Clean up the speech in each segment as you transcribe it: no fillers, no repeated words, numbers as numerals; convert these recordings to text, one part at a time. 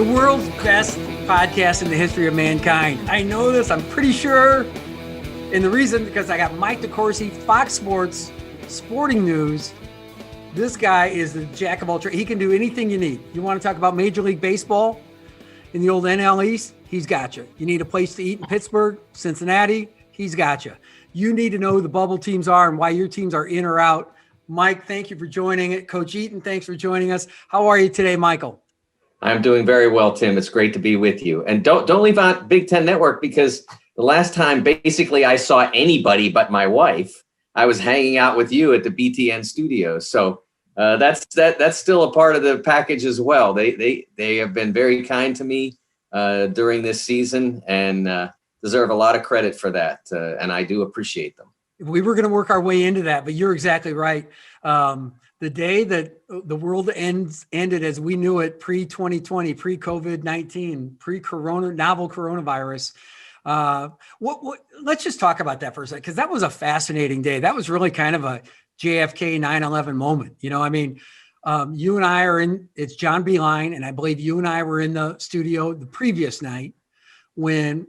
The world's best podcast in the history of mankind. I know this, I'm pretty sure. And the reason, because I got Mike DeCourcy, Fox Sports, Sporting News. This guy is the jack of all trades. He can do anything you need. You want to talk about Major League Baseball in the old NL East? He's got you. You need a place to eat in Pittsburgh, Cincinnati? He's got you. You need to know who the bubble teams are and why your teams are in or out. Mike, thank you for joining it. Coach Eaton, thanks for joining us. How are you today, Michael? I'm doing very well, Tim. It's great to be with you. And don't leave out Big Ten Network, because the last time basically I saw anybody but my wife, I was hanging out with you at the BTN studios. So that's still a part of the package as well. They have been very kind to me during this season and deserve a lot of credit for that. And I do appreciate them. We were going to work our way into that, but you're exactly right. The day that the world ended as we knew it, pre-2020, pre-COVID-19, pre-corona, novel coronavirus. Let's just talk about that for a second, because that was a fascinating day. That was really kind of a JFK 9/11 moment. You know, I mean, you and I it's John Beeline, and I believe you and I were in the studio the previous night when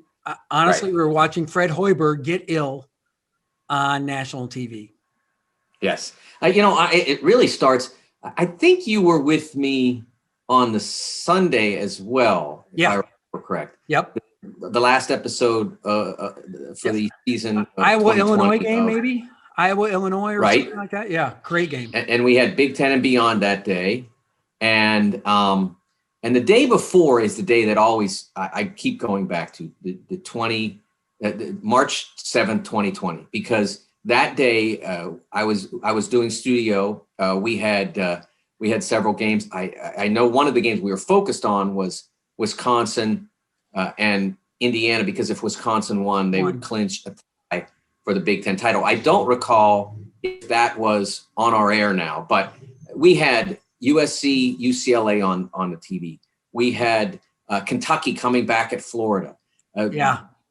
honestly, right, we were watching Fred Hoiberg get ill on national TV. Yes. It really starts. I think you were with me on the Sunday as well. Yeah. If I remember correct. Yep. The last episode for the season. Iowa, Illinois game, maybe? Iowa, Illinois, or right, something like that. Yeah. Great game. And we had Big Ten and Beyond that day. And the day before is the day that always I keep going back to, the March 7th, 2020, because that day I was doing studio. We had several games. I know one of the games we were focused on was Wisconsin and Indiana, because if Wisconsin won, they would clinch a tie for the Big Ten title. I don't recall if that was on our air now, but we had USC, UCLA on the TV. We had Kentucky coming back at Florida.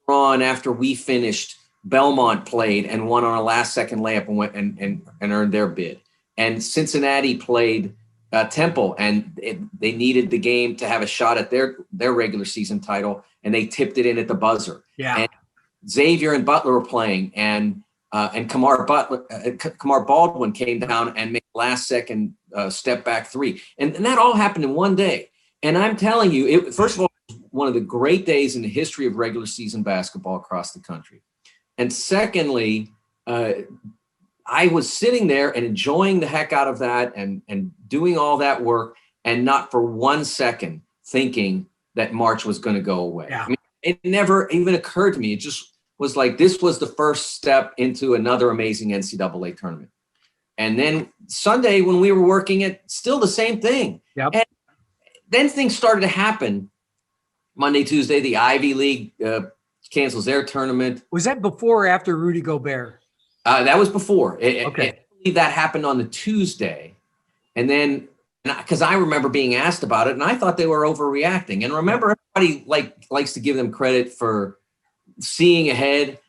On after we finished, Belmont played and won on a last-second layup and went and earned their bid. And Cincinnati played Temple, and they needed the game to have a shot at their regular season title, and they tipped it in at the buzzer. Yeah. And Xavier and Butler were playing, and Kamar Baldwin came down and made a last-second step-back three. And that all happened in one day. And I'm telling you, first of all, it was one of the great days in the history of regular season basketball across the country. And secondly, I was sitting there and enjoying the heck out of that and doing all that work, and not for 1 second thinking that March was going to go away. Yeah. I mean, it never even occurred to me. It just was like, this was the first step into another amazing NCAA tournament. And then Sunday, when we were working it, still the same thing. Yep. And then things started to happen. Monday, Tuesday, the Ivy League cancels their tournament. Was that before or after Rudy Gobert? That was before. Okay. I believe that happened on the Tuesday. And then, because I remember being asked about it, and I thought they were overreacting. And remember, everybody likes to give them credit for seeing ahead.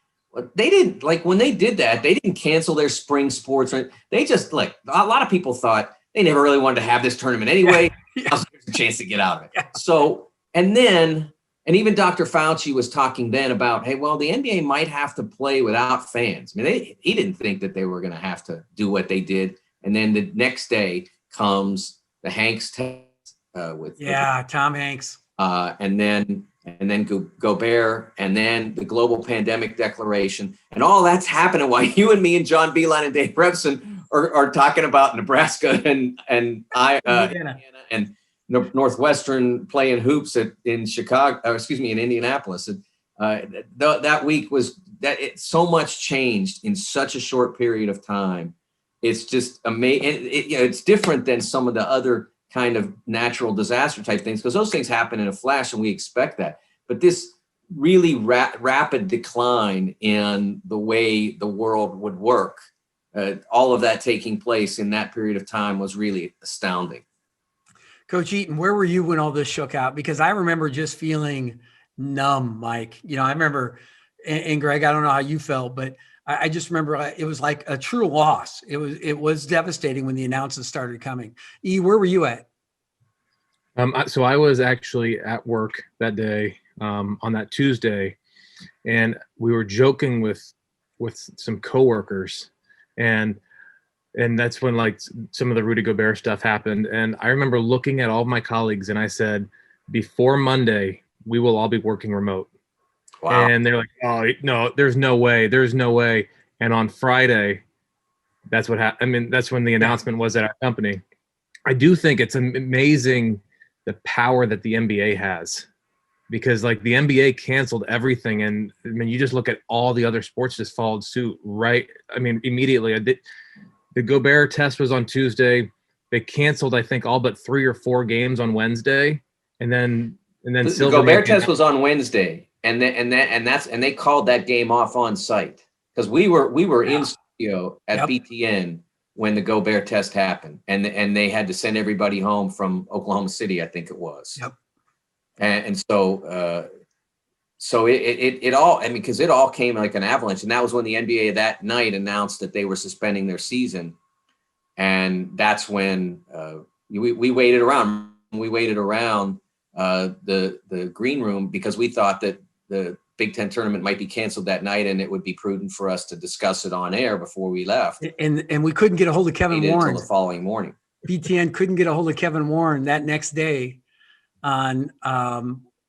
They didn't, when they did that, they didn't cancel their spring sports. They just, a lot of people thought they never really wanted to have this tournament anyway. Yeah. Now's a chance to get out of it. Yeah. So, and even Dr. Fauci was talking then about, hey, well, the NBA might have to play without fans. I mean, he didn't think that they were going to have to do what they did. And then the next day comes the Hanks test with Tom Hanks, and then Gobert, and then the global pandemic declaration, and all that's happening while you and me and John Beeline and Dave Revson are talking about Nebraska and Indiana and Northwestern playing hoops in Chicago, in Indianapolis. That week so much changed in such a short period of time. It's just amazing. It's different than some of the other kind of natural disaster type things, because those things happen in a flash and we expect that. But this really rapid decline in the way the world would work, all of that taking place in that period of time was really astounding. Coach Eaton, where were you when all this shook out? Because I remember just feeling numb, Mike. I remember, and Greg, I don't know how you felt, but I just remember it was like a true loss. It was devastating when the announcements started coming. E, where were you at? So I was actually at work that day, on that Tuesday, and we were joking with some coworkers, and that's when like some of the Rudy Gobert stuff happened. And I remember looking at all of my colleagues and I said, before Monday, we will all be working remote. Wow. And they're like, oh no, there's no way. There's no way. And on Friday, that's what happened. I mean, that's when the announcement was at our company. I do think it's amazing the power that the NBA has, because like the NBA canceled everything. And I mean, you just look at all the other sports just followed suit, right? I mean, immediately. The Gobert test was on Tuesday. They canceled, I think, all but 3 or 4 games on Wednesday, and then The Gobert test was on Wednesday, and they called that game off on site because we were in studio at BTN when the Gobert test happened, and they had to send everybody home from Oklahoma City, I think it was. Yep. And so it all, I mean, because it all came like an avalanche, and that was when the NBA that night announced that they were suspending their season, and that's when we waited around. We waited around the green room because we thought that the Big Ten tournament might be canceled that night, and it would be prudent for us to discuss it on air before we left. And we couldn't get a hold of Kevin Warren until the following morning. BTN couldn't get a hold of Kevin Warren that next day on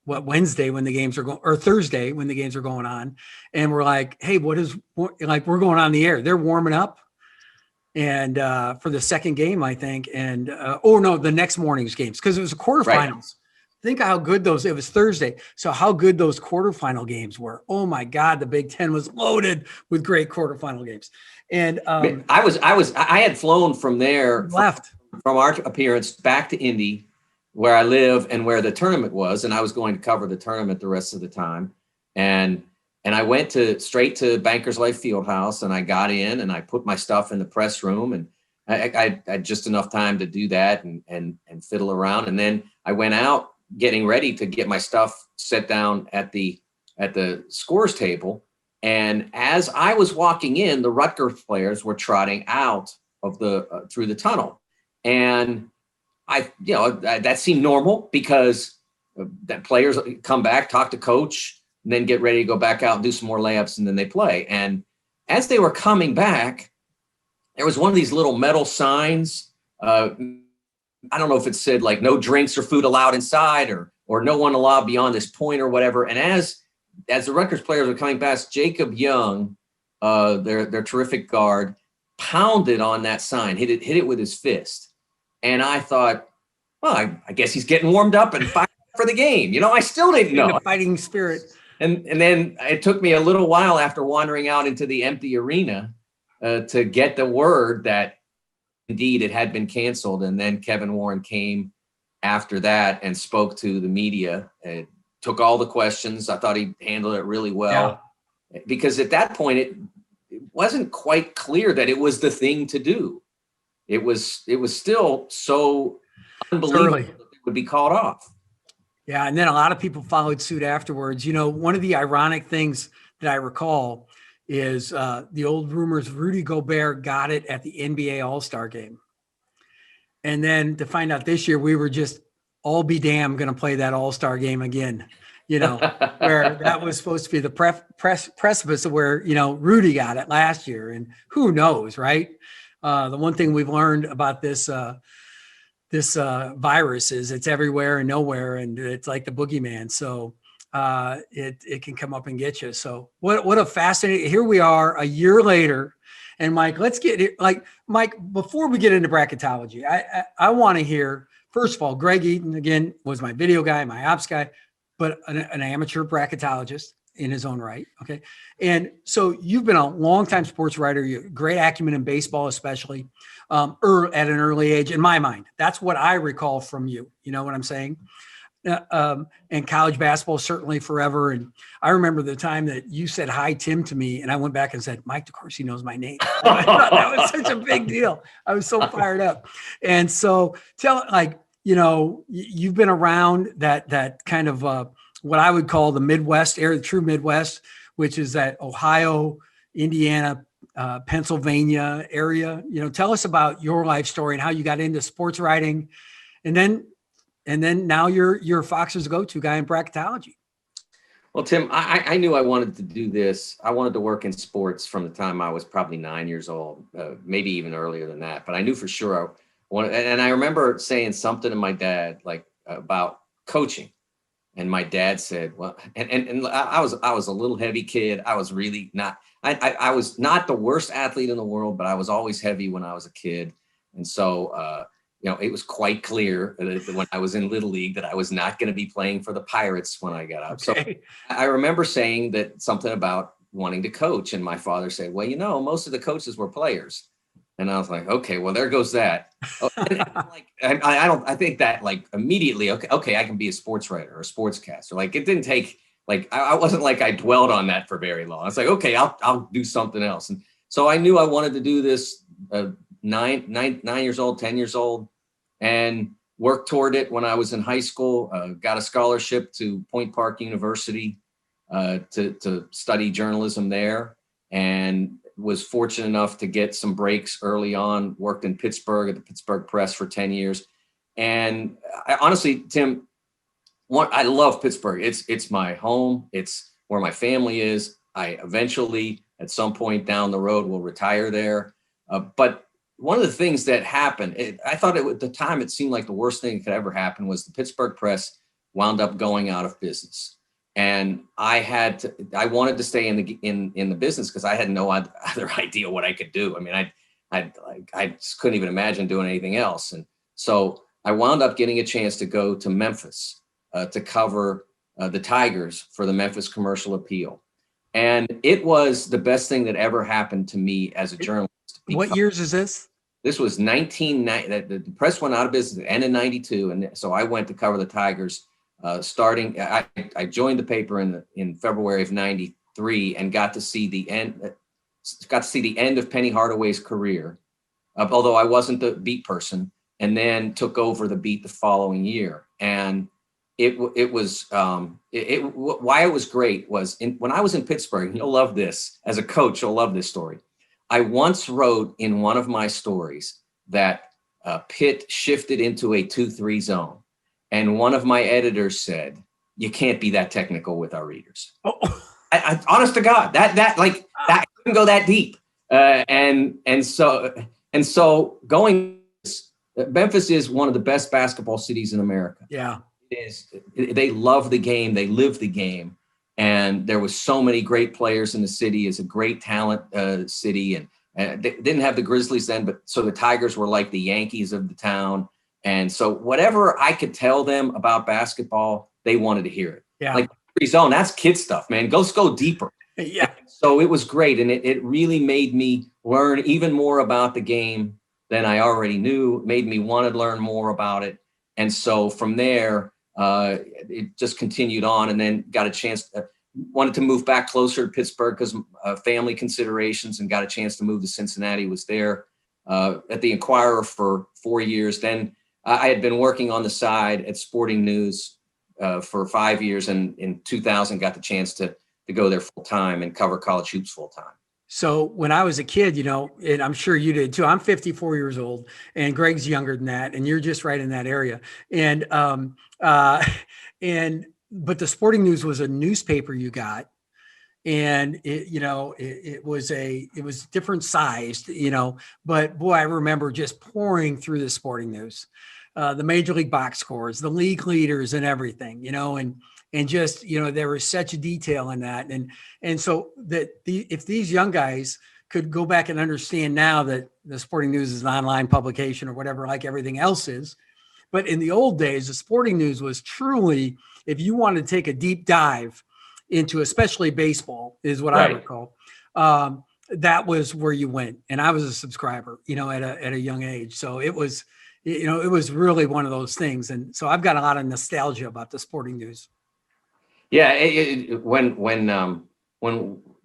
Wednesday when the games are going, or Thursday when the games are going on, and we're like, hey, we're going on the air. They're warming up, and for the second game, I think, and the next morning's games, because it was a quarterfinals. Right. Think of how good it was Thursday. So how good those quarterfinal games were. Oh my God, the Big Ten was loaded with great quarterfinal games. And I had flown from there, from our appearance back to Indy, where I live and where the tournament was. And I was going to cover the tournament the rest of the time. And I went straight to Bankers Life Fieldhouse, and I got in and I put my stuff in the press room, and I had just enough time to do that and fiddle around. And then I went out getting ready to get my stuff set down at the scores table. And as I was walking in, the Rutgers players were trotting out of through the tunnel. And that seemed normal because that players come back, talk to coach, and then get ready to go back out and do some more layups, and then they play. And as they were coming back, there was one of these little metal signs. I don't know if it said like no drinks or food allowed inside, or no one allowed beyond this point or whatever. And as the Rutgers players were coming past, Jacob Young, their terrific guard, pounded on that sign, hit it with his fist. And I thought, well, I guess he's getting warmed up and fired for the game. I still didn't know. The fighting spirit. And then it took me a little while after wandering out into the empty arena to get the word that indeed it had been canceled. And then Kevin Warren came after that and spoke to the media and took all the questions. I thought he handled it really well, because at that point it wasn't quite clear that it was the thing to do. It was still so unbelievable that it would be called off. Yeah, and then a lot of people followed suit afterwards. One of the ironic things that I recall is the old rumors Rudy Gobert got it at the NBA All-Star game. And then to find out this year, we were just all be damned going to play that All-Star game again, where that was supposed to be the precipice of where, Rudy got it last year. And who knows, right? The one thing we've learned about this virus is it's everywhere and nowhere, and it's like the boogeyman. So it can come up and get you. So what a fascinating, here we are a year later. And Mike, let's get it. Mike, before we get into bracketology, I want to hear, first of all, Greg Eaton, again, was my video guy, my ops guy, but an amateur bracketologist in his own right. Okay. And so you've been a longtime sports writer, you great acumen in baseball, especially at an early age, in my mind. That's what I recall from you. You know what I'm saying? And college basketball, certainly forever. And I remember the time that you said hi, Tim, to me, and I went back and said, Mike DeCourcy knows my name. I thought that was such a big deal. I was so fired up. And so you've been around that kind of what I would call the Midwest area, the true Midwest, which is that Ohio, Indiana, Pennsylvania area. Tell us about your life story and how you got into sports writing. And then And then now you're Fox's go-to guy in bracketology. Well, Tim, I knew I wanted to do this. I wanted to work in sports from the time I was probably 9 years old, maybe even earlier than that. But I knew for sure I wanted, and I remember saying something to my dad, like about coaching. And my dad said, well, and I was a little heavy kid. I was really not, I was not the worst athlete in the world, but I was always heavy when I was a kid. And so, it was quite clear that when I was in Little League that I was not going to be playing for the Pirates when I got up. Okay. So I remember saying that something about wanting to coach. And my father said, well, most of the coaches were players. And I was like, okay, well, there goes that. Oh, I think that like immediately, okay, I can be a sports writer or a sportscaster. Like it didn't take, like, I wasn't like I dwelled on that for very long. I was like, okay, I'll do something else. And so I knew I wanted to do this 9 years old, 10 years old, and worked toward it when I was in high school, got a scholarship to Point Park University to study journalism there, and was fortunate enough to get some breaks early on, worked in Pittsburgh at the Pittsburgh Press for 10 years. And I honestly, Tim, I love Pittsburgh. It's my home. It's where my family is. I eventually, at some point down the road, will retire there. But one of the things that happened, I thought at the time it seemed like the worst thing that could ever happen was the Pittsburgh Press wound up going out of business. And I wanted to stay in the business because I had no other idea what I could do. I mean, I just couldn't even imagine doing anything else. And so I wound up getting a chance to go to Memphis to cover the Tigers for the Memphis Commercial Appeal. And it was the best thing that ever happened to me as a journalist. What years is this? This was 1990. The press went out of business at the end of 92. And so I went to cover the Tigers starting. I joined the paper in February of 93 and got to see the end of Penny Hardaway's career, although I wasn't the beat person, and then took over the beat the following year. And why it was great was when I was in Pittsburgh, and you'll love this as a coach, you'll love this story. I once wrote in one of my stories that Pitt shifted into a 2-3 zone. And one of my editors said, you can't be that technical with our readers. Oh. I honest to God, that couldn't go that deep. And so Memphis is one of the best basketball cities in America. Yeah. They love the game. They live the game. And there was so many great players in the city. It's a great talent city. And they didn't have the Grizzlies then, but so the Tigers were like the Yankees of the town. And so whatever I could tell them about basketball, they wanted to hear it. Yeah. Like free zone, that's kid stuff, man. Let's go deeper. Yeah. So it was great. And it really made me learn even more about the game than I already knew, made me want to learn more about it. And so from there, it just continued on, and then got a chance, wanted to move back closer to Pittsburgh because family considerations, and got a chance to move to Cincinnati, was there at the Inquirer for 4 years. Then I had been working on the side at Sporting News for 5 years, and in 2000 got the chance to go there full time and cover college hoops full time. So when I was a kid, and I'm sure you did too, I'm 54 years old and Greg's younger than that. And you're just right in that area. And, but the Sporting News was a newspaper you got, and it was different sized, but boy, I remember just pouring through the Sporting News, the Major League box scores, the league leaders and everything, and just, there was such a detail in that. And so that if these young guys could go back and understand now that the Sporting News is an online publication or whatever, like everything else is. But in the old days, the Sporting News was truly, if you wanted to take a deep dive into especially baseball, is what I recall, that was where you went. And I was a subscriber, at a young age. So it was, it was really one of those things. And so I've got a lot of nostalgia about the Sporting News. Yeah, when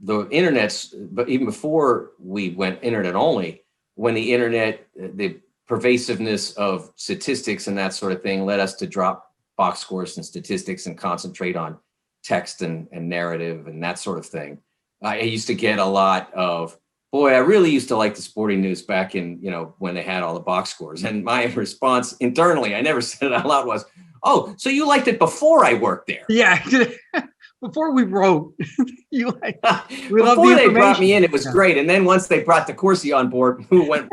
the internet's, but even before we went internet only, when the internet, the pervasiveness of statistics and that sort of thing led us to drop box scores and statistics and concentrate on text and narrative and that sort of thing. I used to get a lot of, boy, I really used to like the Sporting News back in, when they had all the box scores. And my response internally, I never said it out loud, was, Oh, so you liked it before I worked there? Yeah. Before we wrote, we love Before the they brought information. me in, it was great. And then once they brought DeCourcy on board, who went?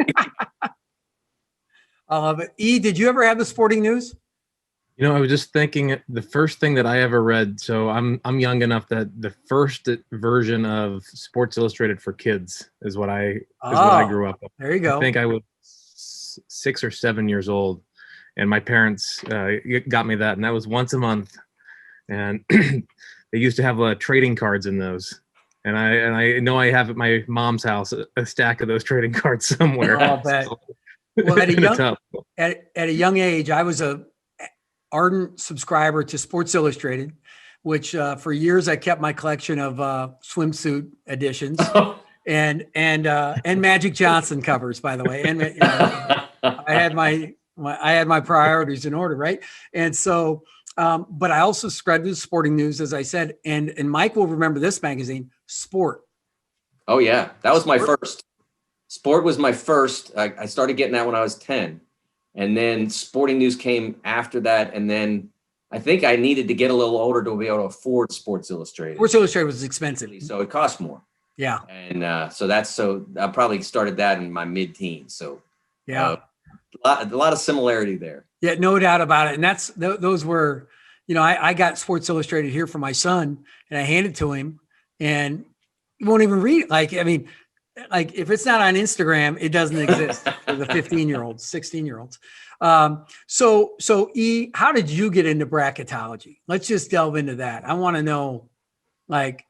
But did you ever have the sporting news? You know, I was just thinking the first thing that I ever read. So I'm young enough that the first version of Sports Illustrated for kids is what I grew up with. There you go. I think I was 6 or 7 years old, and my parents got me that, and that was once a month. And they used to have trading cards in those. And I know I have at my mom's house a stack of those trading cards somewhere. I'll bet. Well, at a young age, I was a ardent subscriber to Sports Illustrated, which for years I kept my collection of swimsuit editions and Magic Johnson covers, by the way. And I had my priorities in order, right? And so, but I also subscribed to the sporting news, as I said, and Mike will remember this magazine, Sport. Oh yeah, that was my first. Sport was my first. I started getting that when I was 10. And then Sporting News came after that. And then I think I needed to get a little older to be able to afford Sports Illustrated. Sports Illustrated was expensive. So it cost more. Yeah. And so I probably started that in my mid-teens. So yeah, a lot of similarity there. Yeah, no doubt about it. And those were, I got Sports Illustrated here for my son and I handed it to him and he won't even read it. Like if it's not on Instagram, it doesn't exist for the 15-year-olds, 16-year-olds. So how did you get into bracketology? Let's just delve into that. I want to know, because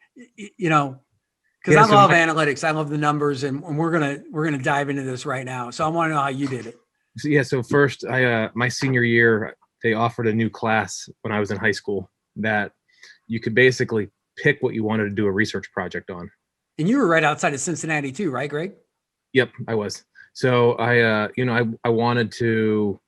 I love analytics. I love the numbers, and we're gonna dive into this right now. So I want to know how you did it. So first, my senior year, they offered a new class when I was in high school that you could basically pick what you wanted to do a research project on. And you were right outside of Cincinnati too, right, Greg? Yep, I was. So I wanted to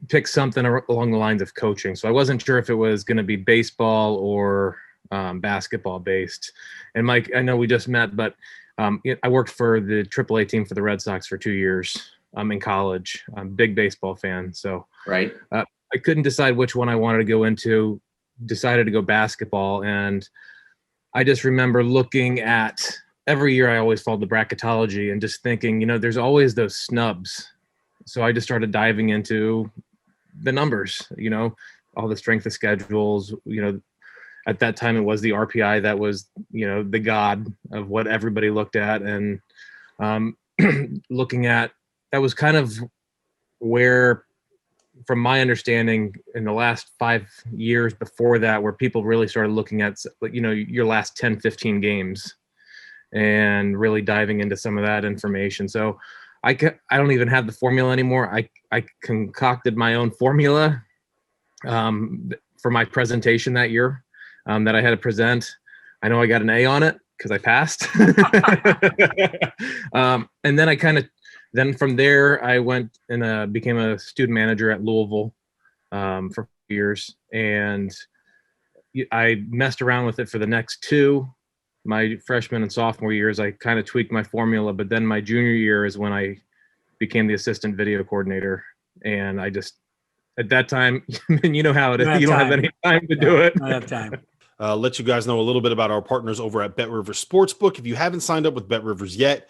pick something along the lines of coaching. So I wasn't sure if it was going to be baseball or basketball based. And Mike, I know we just met, but I worked for the AAA team for the Red Sox for 2 years in college. I'm a big baseball fan. So right. I couldn't decide which one I wanted to go into, decided to go basketball. And I just remember looking at every year I always followed the bracketology and just thinking, there's always those snubs. So I just started diving into the numbers, all the strength of schedules, at that time it was the RPI that was, the god of what everybody looked at. And looking at, that was kind of where, from my understanding, in the last 5 years before that, where people really started looking at, your last 10, 15 games and really diving into some of that information. So I don't even have the formula anymore. I concocted my own formula for my presentation that year that I had to present. I know I got an A on it because I passed. And then then from there, I went and became a student manager at Louisville for years. And I messed around with it for the next two. My freshman and sophomore years, I kind of tweaked my formula. But then my junior year is when I became the assistant video coordinator. And I just, at that time, you know how it is. You don't have any time to do it. I don't have time. Let you guys know a little bit about our partners over at BetRivers Sportsbook. If you haven't signed up with BetRivers yet,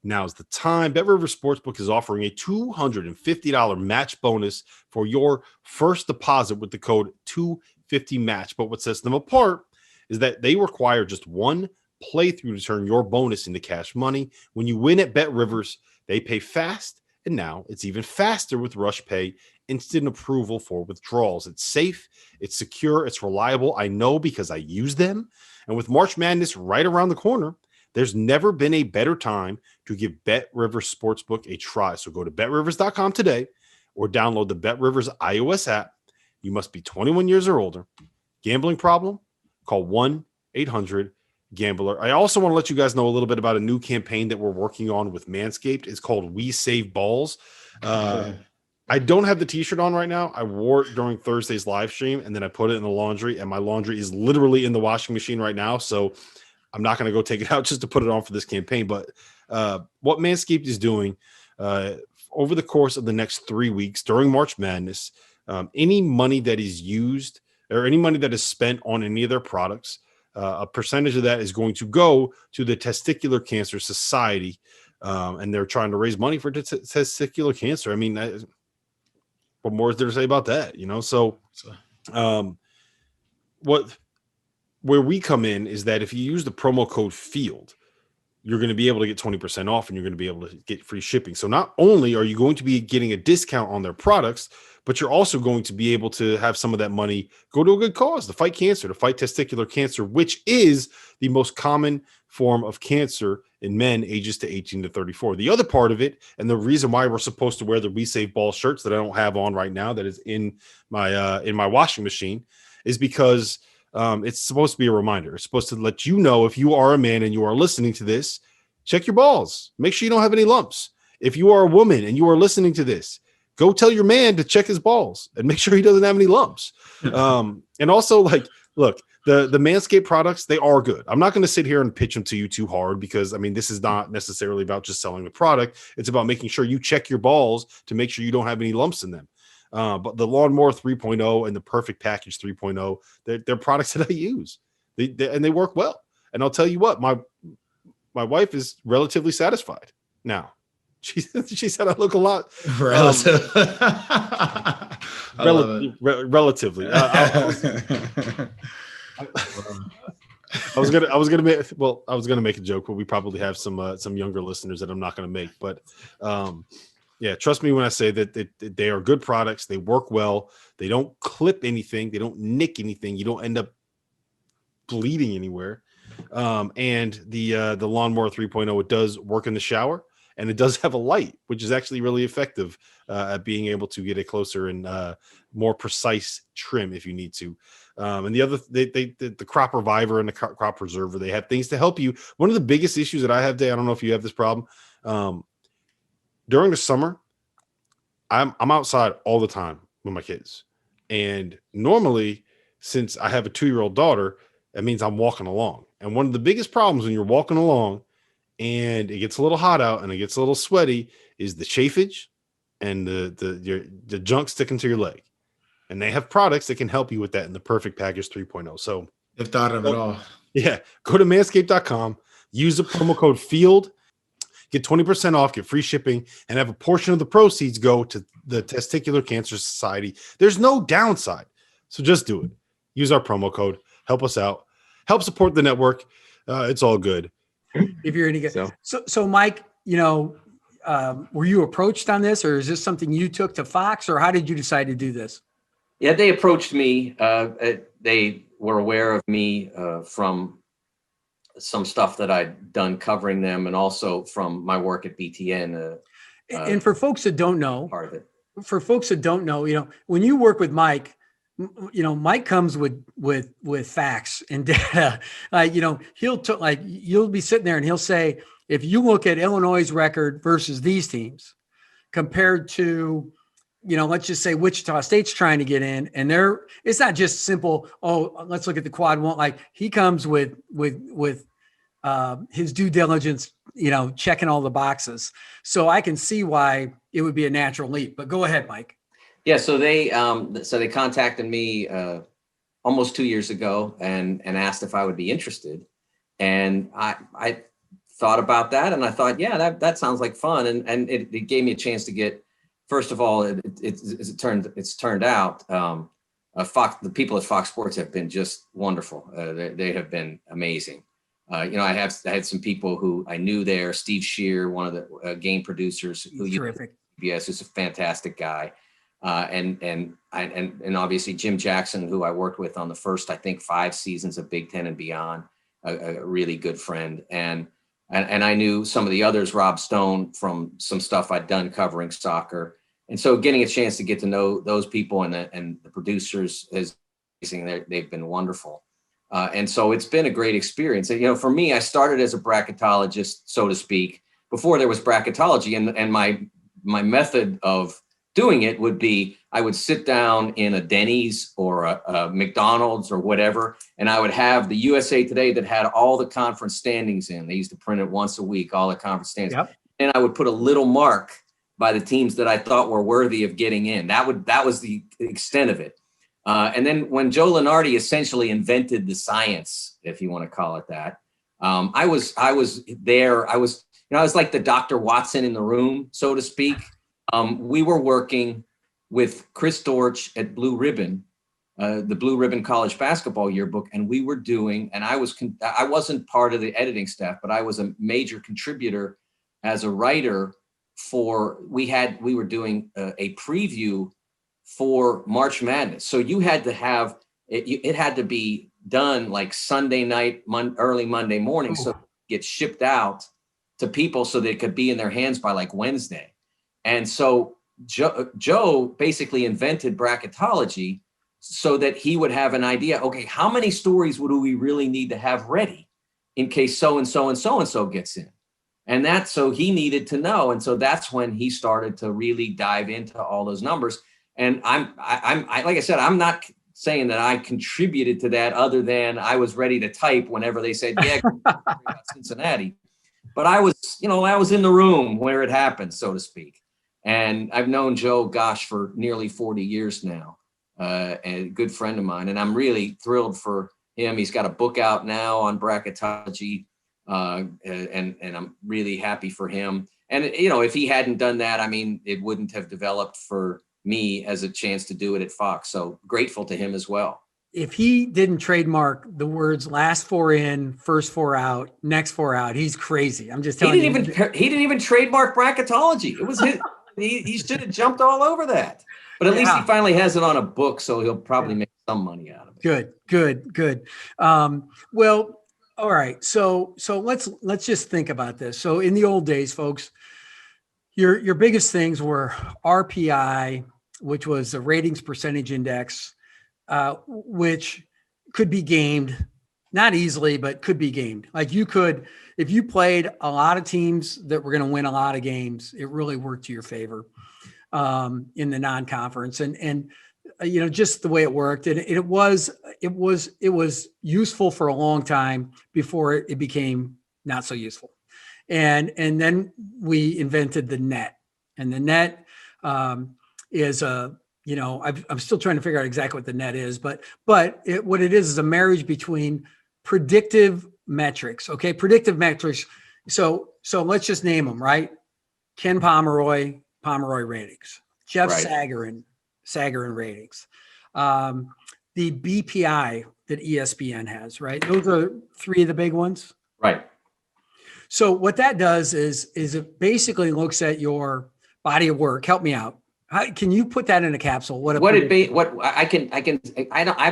now's the time. BetRivers Sportsbook is offering a $250 match bonus for your first deposit with the code 250match. But what sets them apart is that they require just one playthrough to turn your bonus into cash money. When you win at BetRivers, they pay fast, and now it's even faster with Rush Pay, instant approval for withdrawals. It's safe, it's secure, it's reliable. I know because I use them. And with March Madness right around the corner, there's never been a better time to give BetRivers Sportsbook a try. So go to betrivers.com today or download the BetRivers iOS app. You must be 21 years or older. Gambling problem? Call 1-800-GAMBLER. I also want to let you guys know a little bit about a new campaign that we're working on with Manscaped. It's called We Save Balls. I don't have the t-shirt on right now. I wore it during Thursday's live stream, and then I put it in the laundry, and my laundry is literally in the washing machine right now. So I'm not going to go take it out just to put it on for this campaign. But what Manscaped is doing over the course of the next 3 weeks during March Madness, Any money that is used or any money that is spent on any of their products, a percentage of that is going to go to the Testicular Cancer Society. And they're trying to raise money for testicular cancer. I mean, what more is there to say about that? So where we come in is that if you use the promo code FIELD, you're going to be able to get 20% off and you're going to be able to get free shipping. So not only are you going to be getting a discount on their products, but you're also going to be able to have some of that money go to a good cause, to fight cancer, to fight testicular cancer, which is the most common form of cancer in men ages to 18 to 34. The other part of it, and the reason why we're supposed to wear the We Save Balls shirts that I don't have on right now, that is in my washing machine, is because it's supposed to be a reminder. It's supposed to let you know, if you are a man and you are listening to this, check your balls. Make sure you don't have any lumps. If you are a woman and you are listening to this, go tell your man to check his balls and make sure he doesn't have any lumps. And also, look, the Manscaped products, they are good. I'm not going to sit here and pitch them to you too hard because, I mean, this is not necessarily about just selling the product. It's about making sure you check your balls to make sure you don't have any lumps in them. But the Lawnmower 3.0 and the Perfect Package 3.0, they're products that I use. They work well. And I'll tell you what, my wife is relatively satisfied now. She said I look a lot relative. Relatively. I was gonna make a joke, but we probably have some younger listeners that I'm not gonna make. But yeah, trust me when I say that they are good products. They work well. They don't clip anything. They don't nick anything. You don't end up bleeding anywhere. And the Lawnmower 3.0, it does work in the shower. And it does have a light, which is actually really effective at being able to get a closer and more precise trim if you need to. And the other, the crop reviver and the crop preserver, they have things to help you. One of the biggest issues that I have today, I don't know if you have this problem. During the summer, I'm outside all the time with my kids. And normally, since I have a 2-year-old daughter, that means I'm walking along. And one of the biggest problems when you're walking along and it gets a little hot out and it gets a little sweaty is the chafage and the junk sticking to your leg. And they have products that can help you with that in the Perfect Package 3.0. So they've thought of it all. Yeah. Go to manscaped.com, use the promo code FIELD, get 20% off, get free shipping, and have a portion of the proceeds go to the Testicular Cancer Society. There's no downside. So just do it. Use our promo code. Help us out. Help support the network. It's all good. If you're any good. So Mike, were you approached on this, or is this something you took to Fox, or how did you decide to do this? Yeah, they approached me. They were aware of me from some stuff that I'd done covering them, and also from my work at BTN. And for folks that don't know, part of it. For folks that don't know, when you work with Mike, Mike comes with facts and data. You'll be sitting there and he'll say, if you look at Illinois' record versus these teams compared to, let's just say Wichita State's trying to get in, and it's not just simple, let's look at the quad one. Like, he comes with his due diligence, checking all the boxes. So I can see why it would be a natural leap. But go ahead, Mike. Yeah, so they contacted me almost 2 years ago and asked if I would be interested, and I thought about that, and I thought, yeah, that sounds like fun, and it gave me a chance to get. First of all, it's turned out, the people at Fox Sports have been just wonderful. They have been amazing. I had some people who I knew there. Steve Shear, one of the game producers, terrific. Yes, is a fantastic guy. And obviously Jim Jackson, who I worked with on the first, I think, 5 seasons of Big Ten and beyond, a really good friend. And I knew some of the others, Rob Stone, from some stuff I'd done covering soccer. And so getting a chance to get to know those people and the producers is amazing. They've been wonderful. And so it's been a great experience. And, for me, I started as a bracketologist, so to speak, before there was bracketology. And my method of doing it would be, I would sit down in a Denny's or a McDonald's or whatever, and I would have the USA Today that had all the conference standings in. They used to print it once a week, all the conference standings. Yep. And I would put a little mark by the teams that I thought were worthy of getting in. That was the extent of it. And then when Joe Lunardi essentially invented the science, if you want to call it that, I was there. I was like the Dr. Watson in the room, so to speak. We were working with Chris Dortch at Blue Ribbon, the Blue Ribbon College Basketball Yearbook, and we were doing, and I wasn't part of the editing staff, but I was a major contributor as a writer for, we were doing a preview for March Madness. So you had to have, it had to be done like Sunday night, early Monday morning, so it get shipped out to people so they could be in their hands by like Wednesday. And so Joe basically invented bracketology so that he would have an idea, okay, how many stories do we really need to have ready in case so-and-so and so-and-so gets in? And so he needed to know. And so that's when he started to really dive into all those numbers. And I'm like I said, I'm not saying that I contributed to that other than I was ready to type whenever they said, yeah, Cincinnati. But I was in the room where it happened, so to speak. And I've known Joe, for nearly 40 years now, and a good friend of mine. And I'm really thrilled for him. He's got a book out now on bracketology, and I'm really happy for him. And, if he hadn't done that, it wouldn't have developed for me as a chance to do it at Fox. So grateful to him as well. If he didn't trademark the words last four in, first four out, next four out, he's crazy. I'm just telling you. He didn't even trademark bracketology. It was his. He should have jumped all over that. But at least he finally has it on a book, so he'll probably make some money out of it. Good. Well, all right. So let's just think about this. So in the old days, folks, your biggest things were RPI, which was the ratings percentage index, which could be gamed, not easily, but could be gamed. Like you could, if you played a lot of teams that were going to win a lot of games, it really worked to your favor in the non-conference, and just the way it worked. And it was useful for a long time before it became not so useful. And then we invented the net, and the net is I'm still trying to figure out exactly what the net is, but what it is a marriage between predictive metrics. Okay. Predictive metrics. So let's just name them, right? Ken Pomeroy ratings, Jeff Sagarin ratings, the BPI that ESPN has, right? Those are three of the big ones. Right. So what that does is it basically looks at your body of work. Help me out. Can you put that in a capsule? I've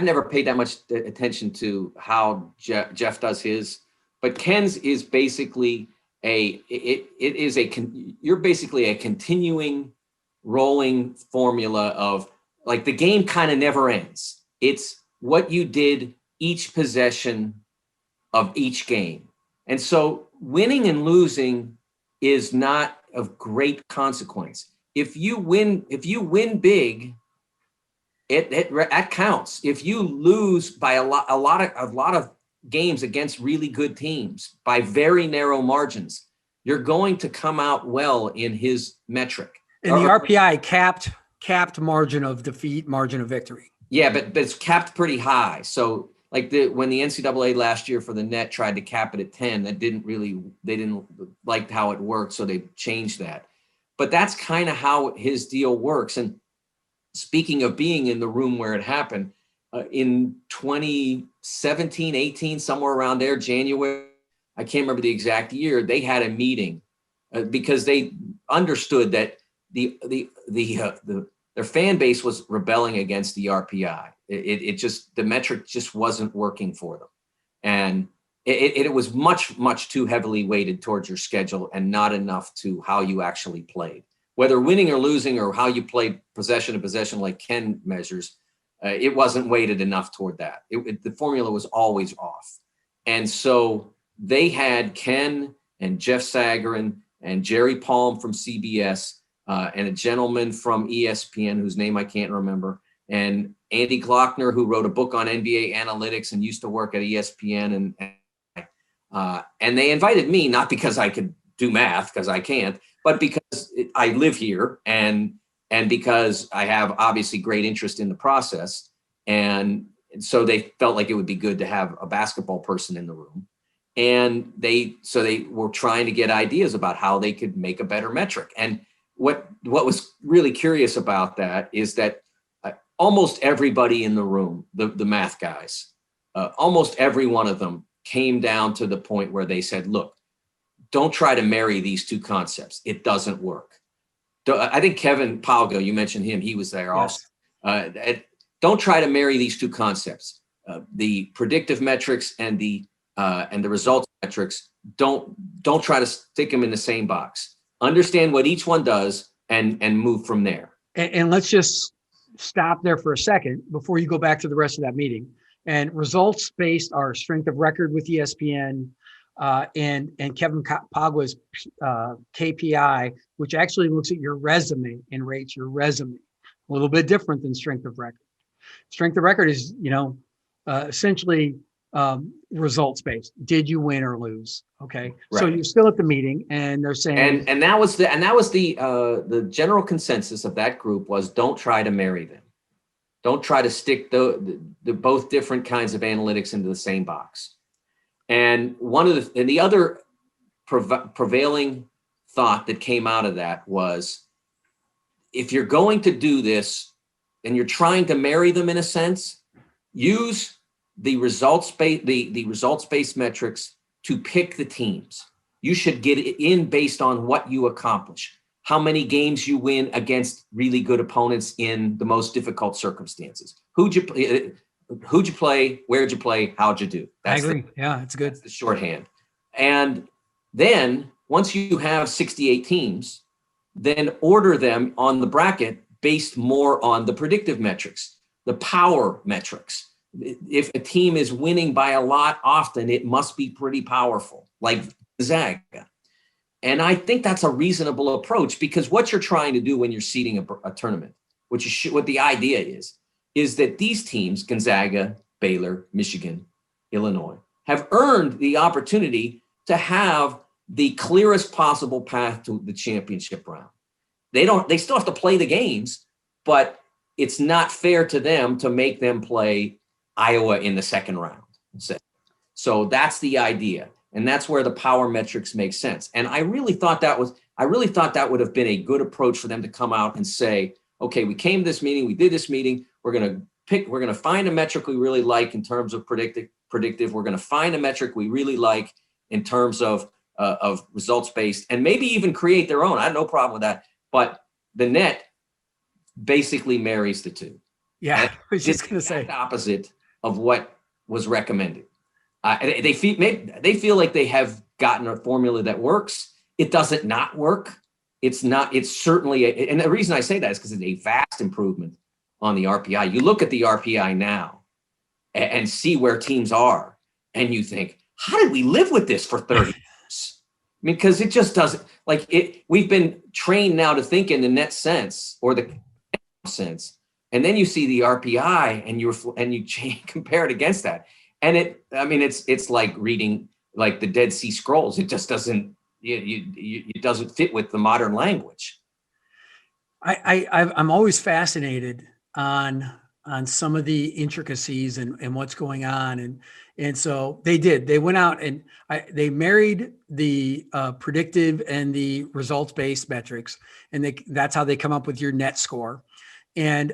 never paid that much attention to how Jeff does his, but Ken's is basically you're basically a continuing rolling formula of like the game kind of never ends. It's what you did each possession of each game. And so winning and losing is not of great consequence. If you win big, it counts. If you lose by a lot of games against really good teams by very narrow margins, you're going to come out well in his metric. And the RPI capped margin of defeat, margin of victory. Yeah, but it's capped pretty high. So like when the NCAA last year for the net tried to cap it at 10, they didn't like how it worked, so they changed that. But that's kind of how his deal works. And speaking of being in the room where it happened, in 2017, 18, somewhere around there, January, I can't remember the exact year, they had a meeting because they understood that their fan base was rebelling against the RPI. The metric just wasn't working for them. And it was much, much too heavily weighted towards your schedule and not enough to how you actually played. Whether winning or losing or how you played possession to possession like Ken measures, it wasn't weighted enough toward that. The formula was always off. And so they had Ken and Jeff Sagarin and Jerry Palm from CBS and a gentleman from ESPN whose name I can't remember, and Andy Glockner, who wrote a book on NBA analytics and used to work at ESPN. And they invited me, not because I could do math because I can't, but because I live here and because I have obviously great interest in the process. And so they felt like it would be good to have a basketball person in the room. And they were trying to get ideas about how they could make a better metric. And what was really curious about that is that almost everybody in the room, the math guys, almost every one of them came down to the point where they said, look, don't try to marry these two concepts. It doesn't work. I think Kevin Palgo, you mentioned him, he was there Yes. also. Don't try to marry these two concepts. The predictive metrics and the results metrics, don't try to stick them in the same box. Understand what each one does and move from there. And let's just stop there for a second before you go back to the rest of that meeting. And results-based are strength of record with ESPN and Kevin Pagua's KPI, which actually looks at your resume and rates your resume. A little bit different than strength of record. Strength of record is, essentially results-based. Did you win or lose? Okay. Right. So you're still at the meeting and they're saying, and that was the general consensus of that group was don't try to marry them. Don't try to stick the both different kinds of analytics into the same box. And the other prevailing thought that came out of that was, if you're going to do this and you're trying to marry them in a sense, use the results-based metrics to pick the teams. You should get it in based on what you accomplish, how many games you win against really good opponents in the most difficult circumstances. Who'd you play? Where'd you play? How'd you do? I agree. Yeah, it's good. That's the shorthand. And then once you have 68 teams, then order them on the bracket based more on the predictive metrics, the power metrics. If a team is winning by a lot often, it must be pretty powerful, like Gonzaga. And I think that's a reasonable approach, because what you're trying to do when you're seeding a tournament, what the idea is that these teams, Gonzaga, Baylor, Michigan, Illinois, have earned the opportunity to have the clearest possible path to the championship round. They still have to play the games, but it's not fair to them to make them play Iowa in the second round. So that's the idea. And that's where the power metrics make sense. And I really thought that would have been a good approach for them to come out and say, okay, we came to this meeting, we did this meeting, we're going to find a metric we really like in terms of predictive. We're going to find a metric we really like in terms of results-based, and maybe even create their own. I have no problem with that. But the net basically marries the two. Yeah, I was just going to say the opposite of what was recommended. They feel like they have gotten a formula that works. It doesn't not work. It's certainly, and the reason I say that is because it's a vast improvement on the RPI. You look at the RPI now and see where teams are, and you think, how did we live with this for 30 years? I mean, because it just doesn't, like it. We've been trained now to think in the net sense or the sense, and then you see the RPI and you compare it against that, and it's like reading like the Dead Sea Scrolls. It just doesn't. It doesn't fit with the modern language. I'm always fascinated on some of the intricacies and what's going on. And so they went out and they married the predictive and the results-based metrics. And that's how they come up with your net score. And,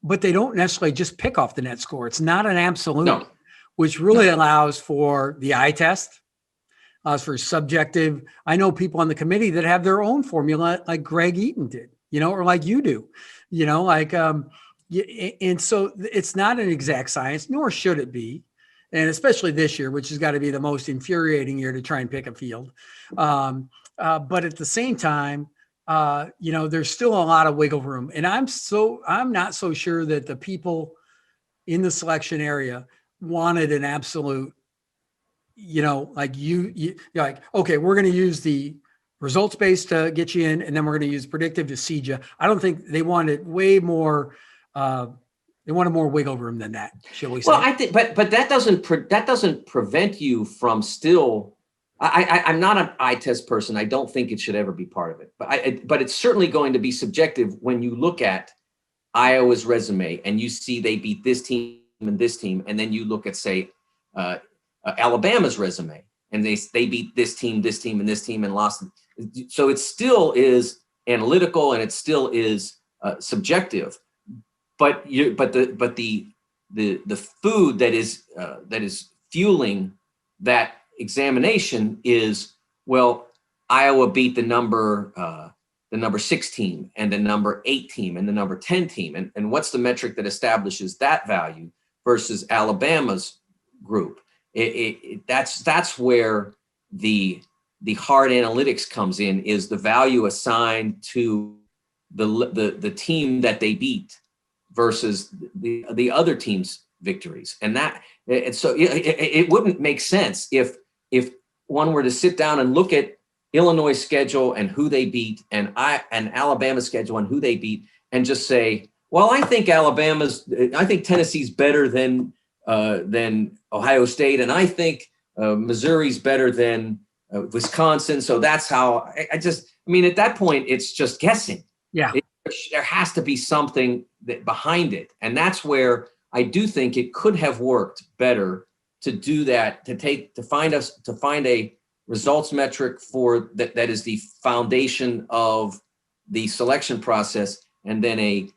but they don't necessarily just pick off the net score. It's not an absolute, which really allows for the eye test. For subjective. I know people on the committee that have their own formula, like Greg Eaton did, or like you do, and so it's not an exact science, nor should it be. And especially this year, which has got to be the most infuriating year to try and pick a field. But at the same time, there's still a lot of wiggle room. And I'm not so sure that the people in the selection area wanted an absolute, like you're like, okay, we're going to use the results based to get you in, and then we're going to use predictive to seed you. I don't think they wanted way more. They wanted more wiggle room than that, shall we say? Well, I think, but that doesn't prevent you from still I'm not an eye test person. I don't think it should ever be part of it. But it's certainly going to be subjective when you look at Iowa's resume and you see they beat this team and this team, and then you look at, say, Alabama's resume and they beat this team, and this team, and lost. So it still is analytical and it still is subjective. But the food that is fueling that examination is, well, Iowa beat the number 6 team and the number 8 team and the number 10 team, and what's the metric that establishes that value versus Alabama's group? That's where the hard analytics comes in, is the value assigned to the team that they beat versus the other team's victories. And so it wouldn't make sense if one were to sit down and look at Illinois' schedule and who they beat, and Alabama's schedule and who they beat, and just say, well, I think Tennessee's better than Ohio State, and I think Missouri's better than Wisconsin. So that's how at that point, it's just guessing. Yeah. There has to be something behind it. And that's where I do think it could have worked better to do that, to find a results metric for that is the foundation of the selection process, and then a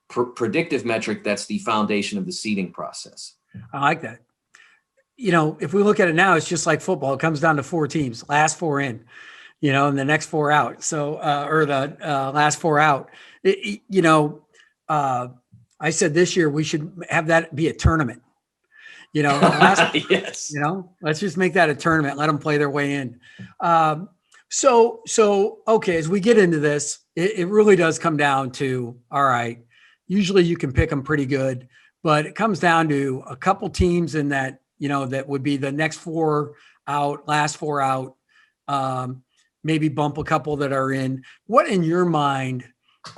predictive metric that's the foundation of the seeding process. I like that. If we look at it now, it's just like football. It comes down to 4 teams, last 4 in, and the next 4 out. So, or the last 4 out. I said this year we should have that be a tournament. Yes. Let's just make that a tournament. Let them play their way in. So okay, as we get into this, it really does come down to, all right, usually you can pick them pretty good, but it comes down to a couple teams in that, that would be the next 4 out, last 4 out, maybe bump a couple that are in. What in your mind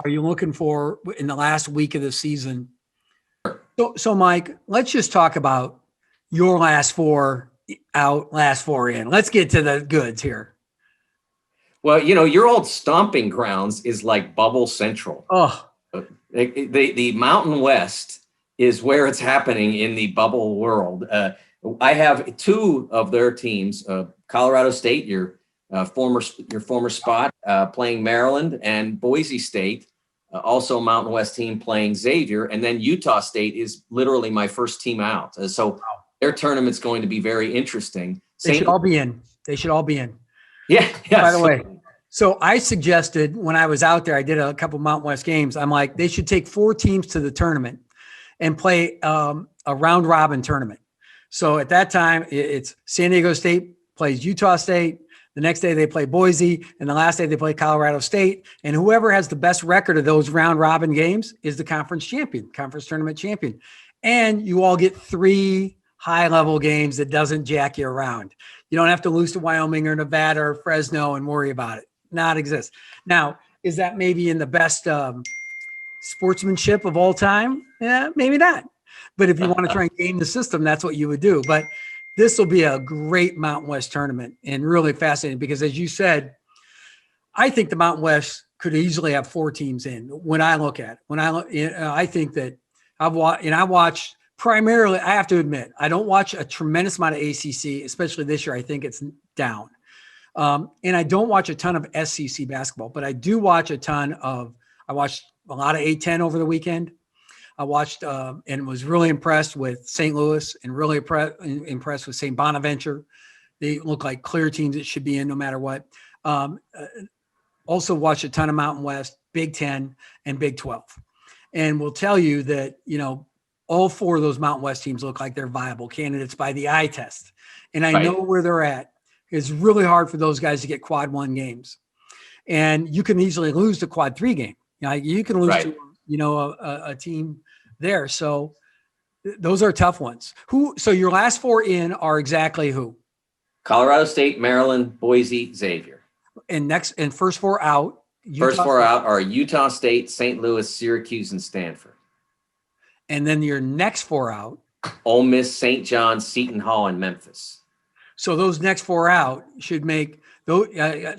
are you looking for in the last week of the season? So Mike, let's just talk about your last 4 out, last 4 in. Let's get to the goods here. Well, your old stomping grounds is like bubble central. Oh, the Mountain West is where it's happening in the bubble world. I have 2 of their teams, Colorado State, your former spot, playing Maryland, and Boise State, also Mountain West team, playing Xavier, and then Utah State is literally my first team out. So their tournament's going to be very interesting. They should all be in. Yeah. By the way, so I suggested when I was out there, I did a couple Mountain West games. I'm like, they should take 4 teams to the tournament and play a round robin tournament. So at that time, it's San Diego State plays Utah State. The next day they play Boise, and the last day they play Colorado State. And whoever has the best record of those round robin games is the conference tournament champion. And you all get 3 high level games that doesn't jack you around. You don't have to lose to Wyoming or Nevada or Fresno and worry about it. Not exist. Now, is that maybe in the best sportsmanship of all time? Yeah, maybe not. But if you want to try and game the system, that's what you would do. But this will be a great Mountain West tournament and really fascinating because, as you said, I think the Mountain West could easily have 4 teams in. When I look at it, I think that I watched primarily. I have to admit, I don't watch a tremendous amount of ACC, especially this year. I think it's down, and I don't watch a ton of SEC basketball, but I do watch a ton of. I watched a lot of A-10 over the weekend. I watched and was really impressed with St. Louis and really impressed with St. Bonaventure. They look like clear teams that should be in no matter what. Also watched a ton of Mountain West, Big 10, and Big 12. And we'll tell you that, all 4 of those Mountain West teams look like they're viable candidates by the eye test. And I know where they're at. It's really hard for those guys to get quad 1 games. And you can easily lose the quad 3 game. You can lose to a team there. So those are tough ones. So your last 4 in are exactly who? Colorado State, Maryland, Boise, Xavier. And first 4 out. First 4 out are Utah State, St. Louis, Syracuse, and Stanford. And then your next 4 out. Ole Miss, St. John's, Seton Hall, and Memphis. So those next 4 out should make those.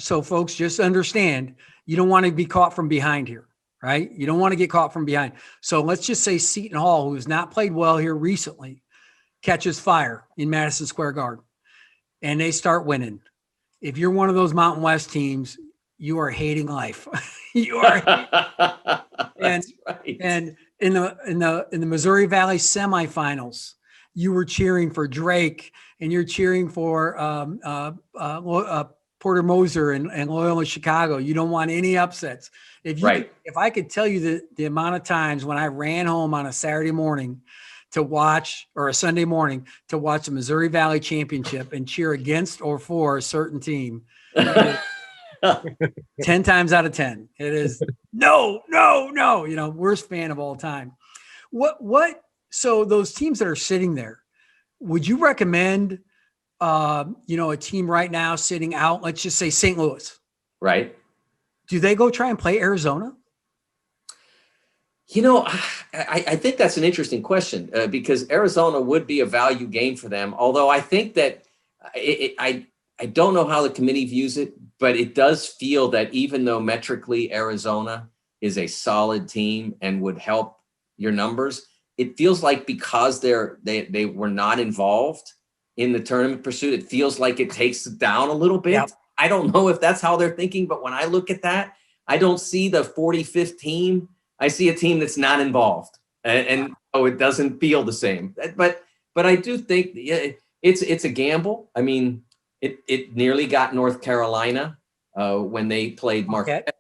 So folks, just understand, you don't want to be caught from behind here, right? You don't want to get caught from behind. So let's just say Seton Hall, who has not played well here recently, catches fire in Madison Square Garden and they start winning. If you're one of those Mountain West teams, you are hating life. You are. That's right. And in the Missouri Valley semifinals, you were cheering for Drake and you're cheering for Porter Moser and Loyola Chicago. You don't want any upsets. If I could tell you the amount of times when I ran home on a Saturday morning to watch, or a Sunday morning to watch the Missouri Valley Championship and cheer against or for a certain team, 10 times out of 10, it is no, worst fan of all time. So those teams that are sitting there, would you recommend, a team right now sitting out, let's just say St. Louis, Right. do they go try and play Arizona? I think that's an interesting question because Arizona would be a value game for them. Although I think that I don't know how the committee views it, but it does feel that even though metrically Arizona is a solid team and would help your numbers, it feels like because they were not involved in the tournament pursuit, it feels like it takes it down a little bit. Yep. I don't know if that's how they're thinking, but when I look at that, I don't see the 45th team. I see a team that's not involved, and it doesn't feel the same. But I do think it's a gamble. I mean, it nearly got North Carolina when they played Marquette.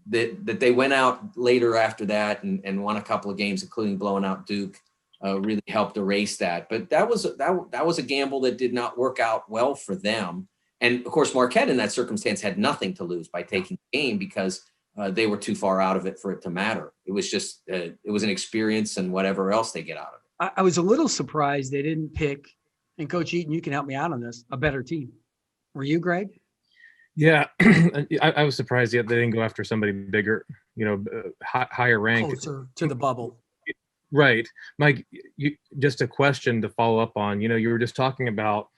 That they went out later after that and won a couple of games, including blowing out Duke. Really helped erase that. But that was a gamble that did not work out well for them. And of course, Marquette in that circumstance had nothing to lose by taking the game because they were too far out of it for it to matter. It was just, it was an experience and whatever else they get out of it. I was a little surprised they didn't pick, and Coach Eaton, you can help me out on this, a better team. Were you, Greg? Yeah, I was surprised they didn't go after somebody bigger, higher ranked. Closer to the bubble. Right. Mike, just a question to follow up on, you were just talking about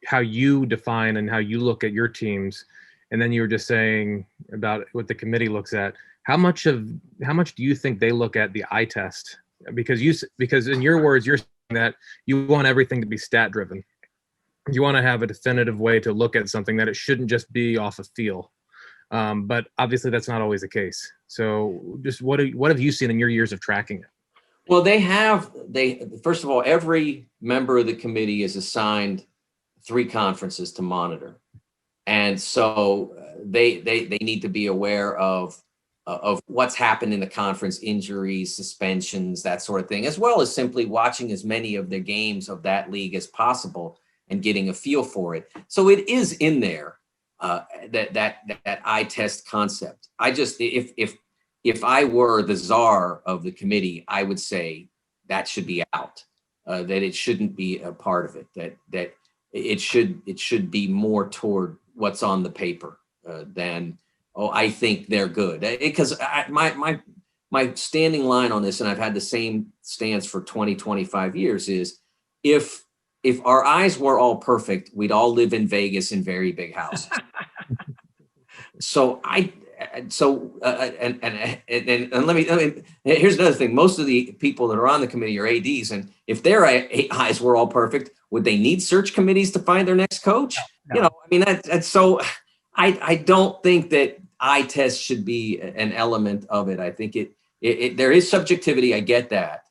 how you define and how you look at your teams. And then you were just saying about what the committee looks at. How much do you think they look at the eye test? Because in your words, you're saying that you want everything to be stat driven. You want to have a definitive way to look at something, that it shouldn't just be off of feel. But obviously that's not always the case. So just what have you seen in your years of tracking it? Well, first of all, every member of the committee is assigned 3 conferences to monitor. And so they need to be aware of what's happened in the conference, injuries, suspensions, that sort of thing, as well as simply watching as many of the games of that league as possible and getting a feel for it. So it is in there, that eye test concept. I just, if I were the czar of the committee, I would say that should be out, that it shouldn't be a part of it, that it should be more toward what's on the paper than, I think they're good. Because my standing line on this, and I've had the same stance for 25 years, is if our eyes were all perfect, we'd all live in Vegas in very big houses. And let me, here's another thing. Most of the people that are on the committee are ADs, and if their eyes were all perfect, would they need search committees to find their next coach? No. That's so. I don't think that eye test should be an element of it. I think there is subjectivity. I get that,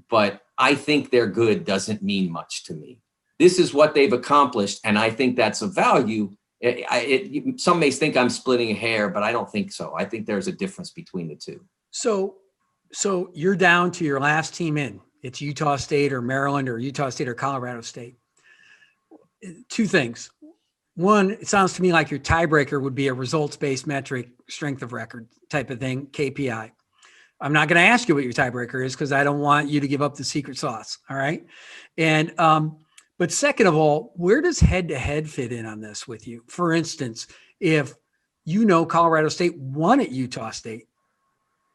but I think they're good doesn't mean much to me. This is what they've accomplished, and I think that's a value. Some may think I'm splitting a hair, but I don't think so. I think there's a difference between the two. So you're down to your last team in. It's Utah State or Maryland or Utah State or Colorado State. 2 things. One, it sounds to me like your tiebreaker would be a results-based metric, strength of record type of thing, KPI. I'm not going to ask you what your tiebreaker is because I don't want you to give up the secret sauce. All right. And, but second of all, where does head-to-head fit in on this with you? For instance, if Colorado State won at Utah State,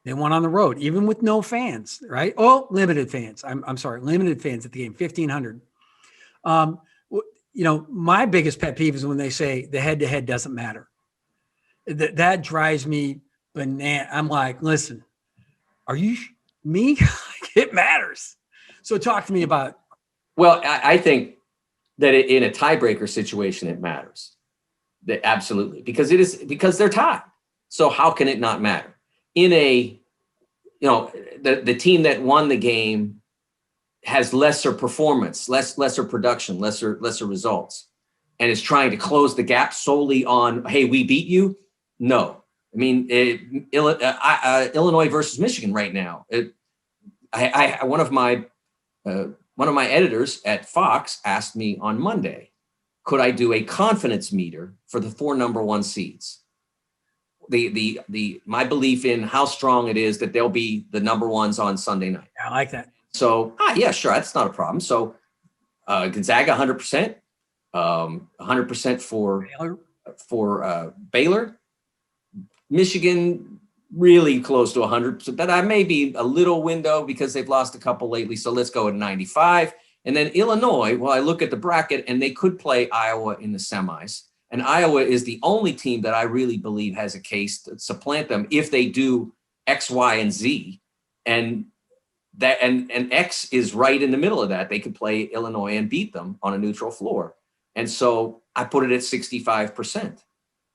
they won on the road, even with no fans, right? Oh, limited fans. I'm sorry, limited fans at the game, 1,500. my biggest pet peeve is when they say the head-to-head doesn't matter. That drives me banana. I'm like, listen, are you me? It matters. So talk to me about. Well, I think that in a tiebreaker situation, it matters. That absolutely, because they're tied. So how can it not matter? In a, the team that won the game has lesser performance, lesser production, lesser results, and is trying to close the gap solely on, hey, we beat you. No, I mean, Illinois versus Michigan right now. One of my editors at Fox asked me on Monday, could I do a confidence meter for the 4 number 1 seeds? My belief in how strong it is that they'll be the number 1s on Sunday night. I like that. So, yeah, sure, that's not a problem. So, Gonzaga 100%, 100% for Baylor. Michigan really close to 100%. That may be a little window because they've lost a couple lately. So let's go at 95. And then Illinois, well, I look at the bracket and they could play Iowa in the semis. And Iowa is the only team that I really believe has a case to supplant them if they do X, Y, and Z. And X is right in the middle of that. They could play Illinois and beat them on a neutral floor. And so I put it at 65%.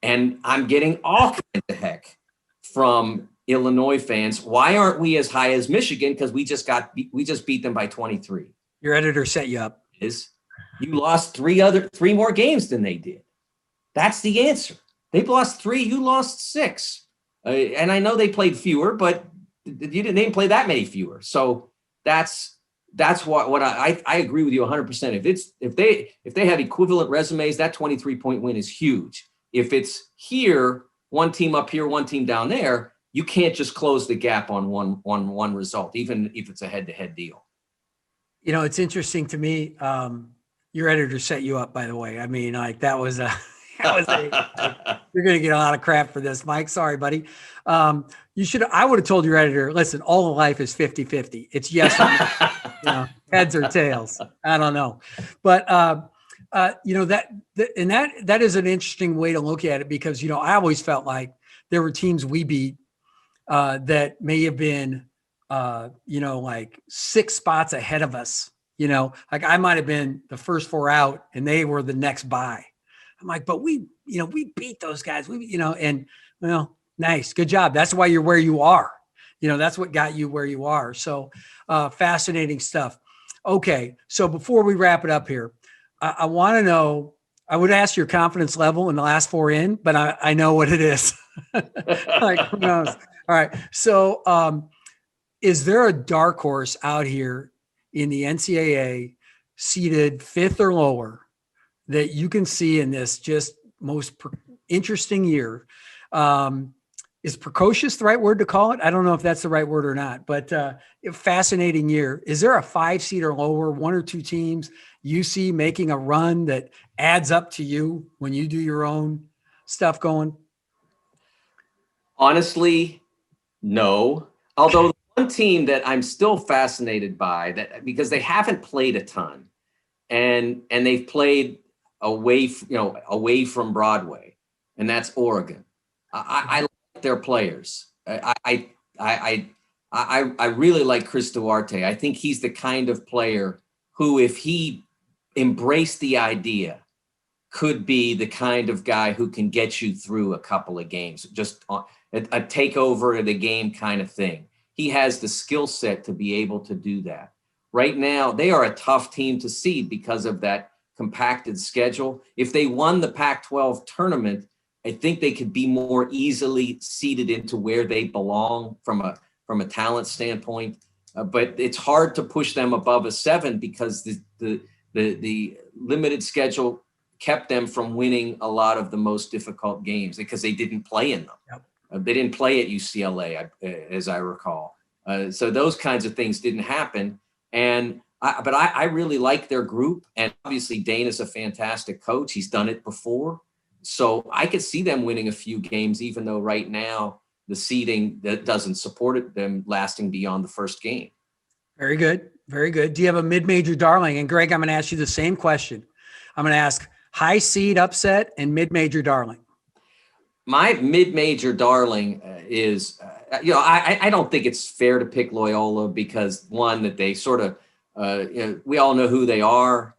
And I'm getting all kinds of heck from Illinois fans. Why aren't we as high as Michigan? Because we just beat them by 23. Your editor set you up. You lost three more games than they did. That's the answer. They've lost 3. You lost 6. And I know they played fewer, but you didn't play that many fewer. So that's what I agree with you 100%. If they have equivalent resumes, that 23-point win is huge. If it's here, one team up here, one team down there, you can't just close the gap on one result, even if it's a head-to-head deal. It's interesting to me. Your editor set you up, by the way. I mean, like that was you're going to get a lot of crap for this, Mike. Sorry, buddy. I would have told your editor, listen, all of life is 50-50. It's yes or no, heads or tails. I don't know. But, that is an interesting way to look at it because, I always felt like there were teams we beat that may have been, like 6 spots ahead of us, like I might've been the first 4 out and they were the next bye. I'm like, but we beat those guys. Nice. Good job. That's why you're where you are. That's what got you where you are. So fascinating stuff. Okay. So before we wrap it up here, I want to know, I would ask your confidence level in the last 4 in, but I know what it is. Like, who knows? All right. So is there a dark horse out here in the NCAA seated 5th or lower that you can see in this just most interesting year? Is precocious the right word to call it? I don't know if that's the right word or not, but fascinating year. Is there a 5 seed or lower, 1 or 2 teams you see making a run that adds up to you when you do your own stuff going? Honestly, no. Although one team that I'm still fascinated by, that because they haven't played a ton and they've played away from Broadway, and that's Oregon. I like their players. I really like Chris Duarte. I think he's the kind of player who, if he embraced the idea, could be the kind of guy who can get you through a couple of games, just a takeover of the game kind of thing. He has the skill set to be able to do that. Right now, they are a tough team to seed because of that compacted schedule. If they won the Pac-12 tournament, I think they could be more easily seeded into where they belong from a talent standpoint. But it's hard to push them above a 7 because the limited schedule kept them from winning a lot of the most difficult games because they didn't play in them. Yep. They didn't play at UCLA, as I recall. So those kinds of things didn't happen. But I really like their group. And obviously Dana's a fantastic coach. He's done it before. So I could see them winning a few games, even though right now the seeding that doesn't support them lasting beyond the first game. Very good. Very good. Do you have a mid-major darling? And Greg, I'm going to ask you the same question. I'm going to ask high seed upset and mid-major darling. My mid-major darling is, I don't think it's fair to pick Loyola because one, that they sort of, we all know who they are.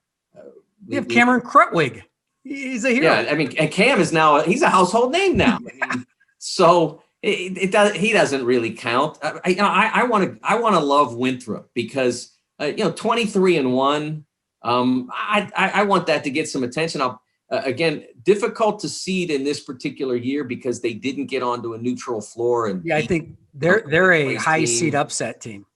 You have Cameron Krutwig. He's a hero. Yeah, I mean, and Cam is now, he's a household name now. I mean, so he doesn't really count. I want to love Winthrop because, 23-1. I want that to get some attention. Again, difficult to seed in this particular year because they didn't get onto a neutral floor. And I think they're a high seed upset team.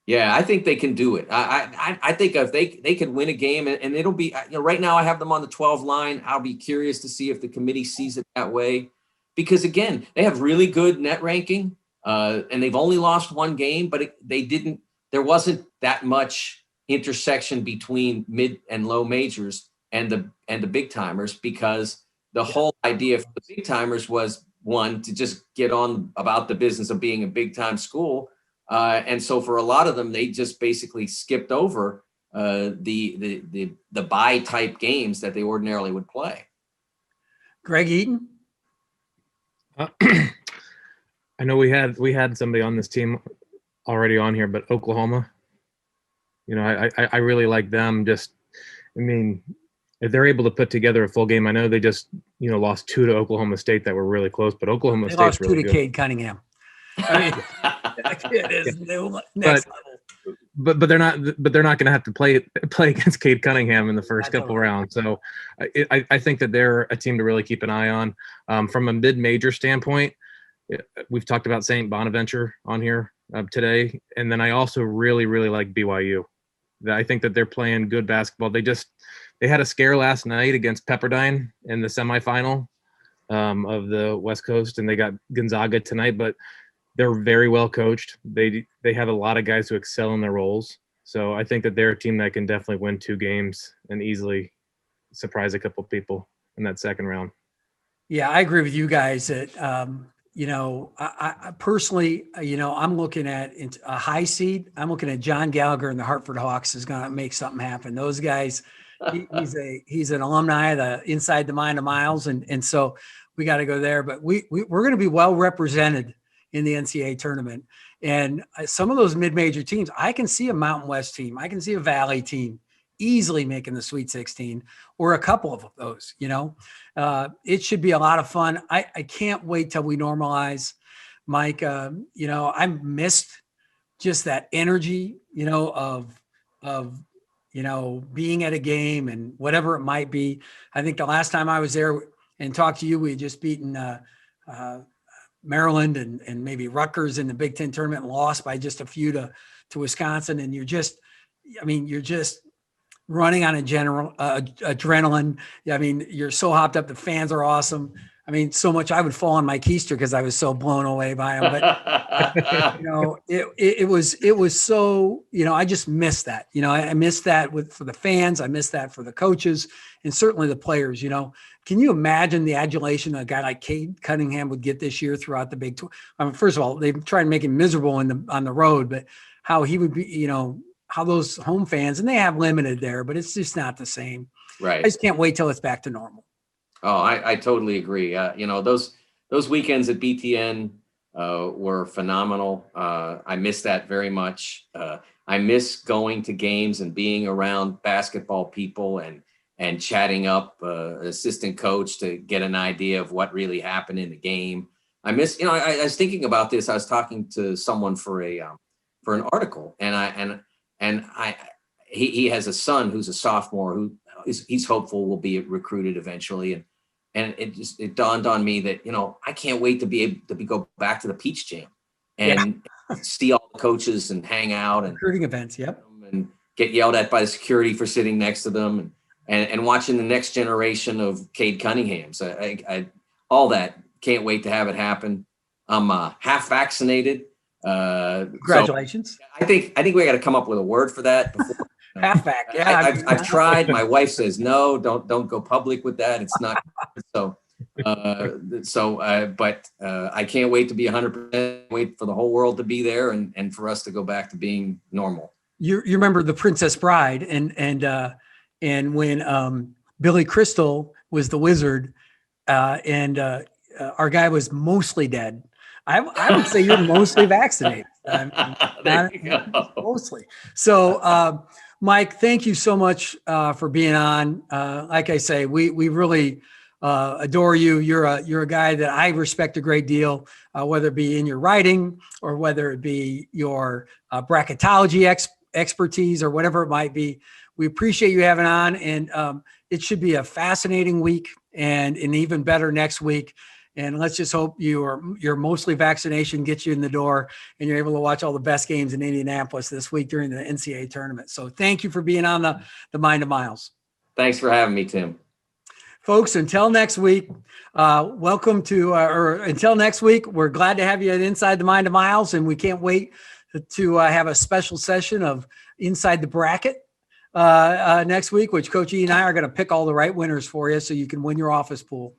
Yeah, I think they can do it. I think if they could win a game, and it'll be, right now I have them on the 12 line. I'll be curious to see if the committee sees it that way, because again, they have really good net ranking, and they've only lost one game, but there wasn't that much intersection between mid and low majors and the big timers, because the whole idea for the big timers was, one, to just get on about the business of being a big time school. And so for a lot of them, they just basically skipped over the bye type games that they ordinarily would play. Greg Eaton. I know we had somebody on this team already on here, but Oklahoma, I really like them. Just, I mean, if they're able to put together a full game, I know they just, lost 2 to Oklahoma State that were really close, but Oklahoma State's lost 2 really to good. Cade Cunningham. I mean, it is next level. But they're not going to have to play against Cade Cunningham in the first couple rounds. So I think that they're a team to really keep an eye on. From a mid-major standpoint, we've talked about St. Bonaventure on here today, and then I also really, really like BYU. I think that they're playing good basketball. They had a scare last night against Pepperdine in the semifinal of the West Coast, and they got Gonzaga tonight, but they're very well coached. They have a lot of guys who excel in their roles. So I think that they're a team that can definitely win 2 games and easily surprise a couple people in that second round. Yeah, I agree with you guys that, I personally, I'm looking at a high seed. I'm looking at John Gallagher and the Hartford Hawks is going to make something happen. Those guys, he's an alumni of the Inside the Mind of Miles. And so we got to go there, but we're going to be well represented in the NCAA tournament. And some of those mid-major teams, I can see a Mountain West team. I can see a Valley team easily making the Sweet 16 or a couple of those, it should be a lot of fun. I can't wait till we normalize, Mike. I missed just that energy, of being at a game and whatever it might be. I think the last time I was there and talked to you, we had just beaten, Maryland and maybe Rutgers in the Big Ten tournament and lost by just a few to Wisconsin. And you're just running on adrenaline. I mean, you're so hopped up. The fans are awesome. I mean, so much I would fall on my keister because I was so blown away by them. But it was so, I just missed that. I missed that for the fans. I missed that for the coaches and certainly the players. Can you imagine the adulation a guy like Cade Cunningham would get this year throughout the Big 12? First of all, they try and make him miserable on the road, but how he would be, how those home fans, and they have limited there, but it's just not the same. Right. I just can't wait till it's back to normal. Oh, I totally agree. Those weekends at BTN were phenomenal. I miss that very much. I miss going to games and being around basketball people and chatting up assistant coach to get an idea of what really happened in the game. I miss, I was thinking about this. I was talking to someone for an article, and he has a son who's a sophomore who he's hopeful will be recruited eventually. And it dawned on me that, I can't wait to be able to go back to the Peach Jam and see all the coaches and hang out and recruiting events. Yep. And get yelled at by the security for sitting next to them and watching the next generation of Cade Cunningham. So I all that, can't wait to have it happen. I'm half vaccinated. Congratulations. So I think we got to come up with a word for that. Before, half vac. Yeah. I've tried. My wife says, no, don't go public with that. It's not. But I can't wait to be 100%, wait for the whole world to be there and for us to go back to being normal. You remember the Princess Bride and when Billy Crystal was the wizard, and our guy was mostly dead. I would say you're mostly vaccinated. There you go. Mostly. So, Mike, thank you so much for being on. Like I say, we really adore you. You're a guy that I respect a great deal, whether it be in your writing or whether it be your bracketology expertise or whatever it might be. We appreciate you having on, and it should be a fascinating week and an even better next week. And let's just hope your mostly vaccination gets you in the door and you're able to watch all the best games in Indianapolis this week during the NCAA tournament. So thank you for being on the Mind of Miles. Thanks for having me, Tim. Folks, until next week, until next week, we're glad to have you at Inside the Mind of Miles, and we can't wait to have a special session of Inside the Bracket next week, which Coach E and I are going to pick all the right winners for you so you can win your office pool.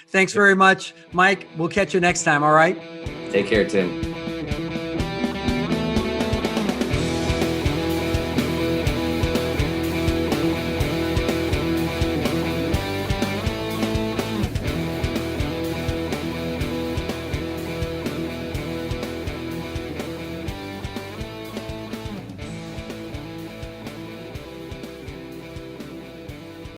Thanks very much, Mike. We'll catch you next time. All right. Take care, Tim.